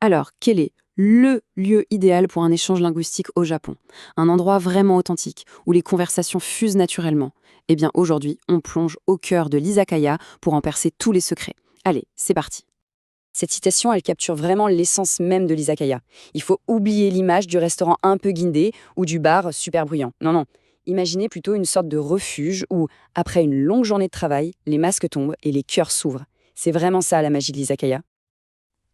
Alors, quel est le lieu idéal pour un échange linguistique au Japon? Un endroit vraiment authentique, où les conversations fusent naturellement. Eh bien, aujourd'hui, on plonge au cœur de l'izakaya pour en percer tous les secrets. Allez, c'est parti. Cette citation, elle capture vraiment l'essence même de l'izakaya. Il faut oublier l'image du restaurant un peu guindé ou du bar super bruyant. Non, non. Imaginez plutôt une sorte de refuge où, après une longue journée de travail, les masques tombent et les cœurs s'ouvrent. C'est vraiment ça la magie de l'izakaya.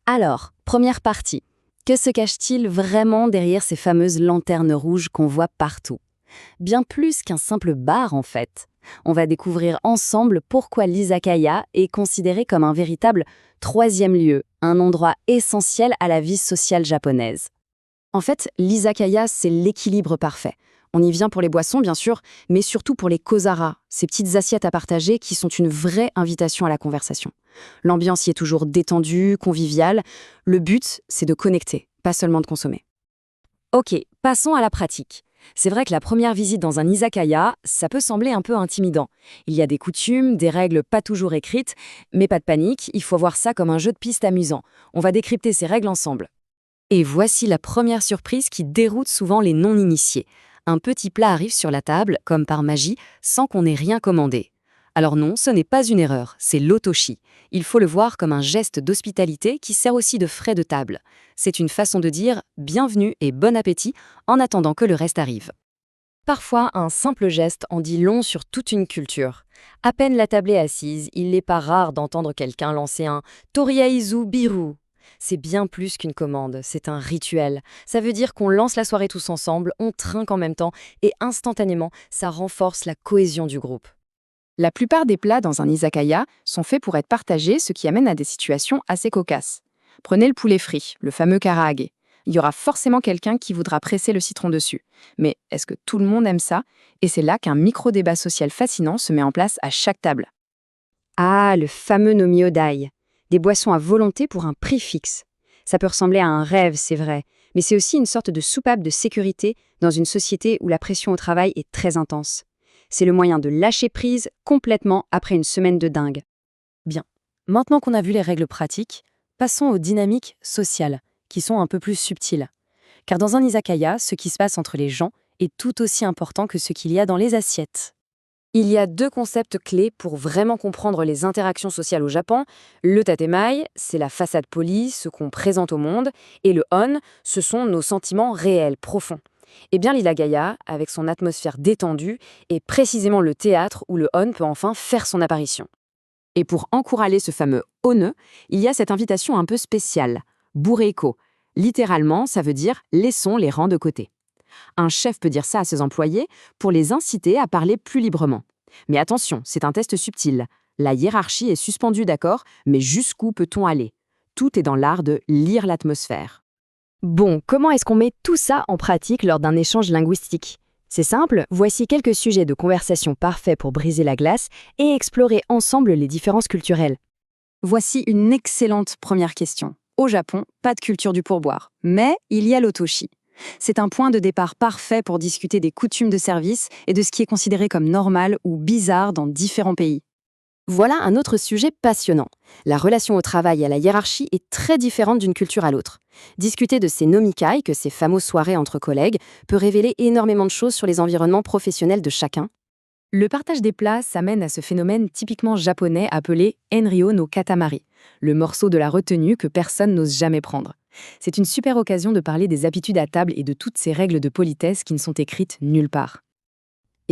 Alors, première partie. Que se cache-t-il vraiment derrière ces fameuses lanternes rouges qu'on voit partout? Bien plus qu'un simple bar en fait. On va découvrir ensemble pourquoi l'izakaya est considéré comme un véritable troisième lieu, un endroit essentiel à la vie sociale japonaise. En fait, l'izakaya, c'est l'équilibre parfait. On y vient pour les boissons, bien sûr, mais surtout pour les kozara, ces petites assiettes à partager qui sont une vraie invitation à la conversation. L'ambiance y est toujours détendue, conviviale. Le but, c'est de connecter, pas seulement de consommer. Ok, passons à la pratique. C'est vrai que la première visite dans un izakaya, ça peut sembler un peu intimidant. Il y a des coutumes, des règles pas toujours écrites, mais pas de panique, il faut voir ça comme un jeu de piste amusant. On va décrypter ces règles ensemble. Et voici la première surprise qui déroute souvent les non-initiés. Un petit plat arrive sur la table, comme par magie, sans qu'on ait rien commandé. Alors non, ce n'est pas une erreur, c'est l'otoshi. Il faut le voir comme un geste d'hospitalité qui sert aussi de frais de table. C'est une façon de dire « bienvenue et bon appétit » en attendant que le reste arrive. Parfois, un simple geste en dit long sur toute une culture. À peine la table est assise, il n'est pas rare d'entendre quelqu'un lancer un « toriaizu biru ». C'est bien plus qu'une commande, c'est un rituel. Ça veut dire qu'on lance la soirée tous ensemble, on trinque en même temps et instantanément, ça renforce la cohésion du groupe. La plupart des plats dans un izakaya sont faits pour être partagés, ce qui amène à des situations assez cocasses. Prenez le poulet frit, le fameux karaage. Il y aura forcément quelqu'un qui voudra presser le citron dessus. Mais est-ce que tout le monde aime ça? Et c'est là qu'un micro-débat social fascinant se met en place à chaque table. Ah, le fameux nomiodai. Des boissons à volonté pour un prix fixe. Ça peut ressembler à un rêve, c'est vrai, mais c'est aussi une sorte de soupape de sécurité dans une société où la pression au travail est très intense. C'est le moyen de lâcher prise complètement après une semaine de dingue. Bien, maintenant qu'on a vu les règles pratiques, passons aux dynamiques sociales, qui sont un peu plus subtiles. Car dans un izakaya, ce qui se passe entre les gens est tout aussi important que ce qu'il y a dans les assiettes. Il y a deux concepts clés pour vraiment comprendre les interactions sociales au Japon. Le tatemae, c'est la façade polie, ce qu'on présente au monde, et le on, ce sont nos sentiments réels, profonds. Eh bien, l'izakaya, avec son atmosphère détendue, est précisément le théâtre où le on peut enfin faire son apparition. Et pour encourager ce fameux one, il y a cette invitation un peu spéciale, bureiko. Littéralement, ça veut dire « laissons les rangs de côté ». Un chef peut dire ça à ses employés pour les inciter à parler plus librement. Mais attention, c'est un test subtil. La hiérarchie est suspendue, d'accord, mais jusqu'où peut-on aller? Tout est dans l'art de lire l'atmosphère. Bon, comment est-ce qu'on met tout ça en pratique lors d'un échange linguistique? C'est simple, voici quelques sujets de conversation parfaits pour briser la glace et explorer ensemble les différences culturelles. Voici une excellente première question. Au Japon, pas de culture du pourboire, mais il y a l'otoshi. C'est un point de départ parfait pour discuter des coutumes de service et de ce qui est considéré comme normal ou bizarre dans différents pays. Voilà un autre sujet passionnant. La relation au travail et à la hiérarchie est très différente d'une culture à l'autre. Discuter de ces nomikai, que ces fameuses soirées entre collègues, peut révéler énormément de choses sur les environnements professionnels de chacun. Le partage des plats s'amène à ce phénomène typiquement japonais appelé Enryo no Katamari, le morceau de la retenue que personne n'ose jamais prendre. C'est une super occasion de parler des habitudes à table et de toutes ces règles de politesse qui ne sont écrites nulle part.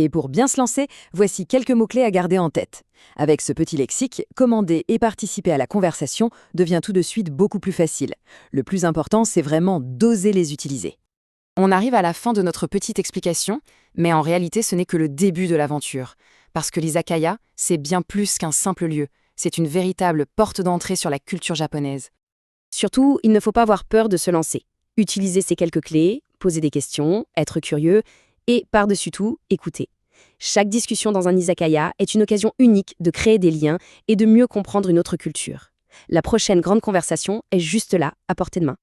Et pour bien se lancer, voici quelques mots-clés à garder en tête. Avec ce petit lexique, commander et participer à la conversation devient tout de suite beaucoup plus facile. Le plus important, c'est vraiment d'oser les utiliser. On arrive à la fin de notre petite explication, mais en réalité, ce n'est que le début de l'aventure. Parce que l'izakaya, c'est bien plus qu'un simple lieu. C'est une véritable porte d'entrée sur la culture japonaise. Surtout, il ne faut pas avoir peur de se lancer. Utilisez ces quelques clés, poser des questions, être curieux et, par-dessus tout, écouter. Chaque discussion dans un izakaya est une occasion unique de créer des liens et de mieux comprendre une autre culture. La prochaine grande conversation est juste là, à portée de main.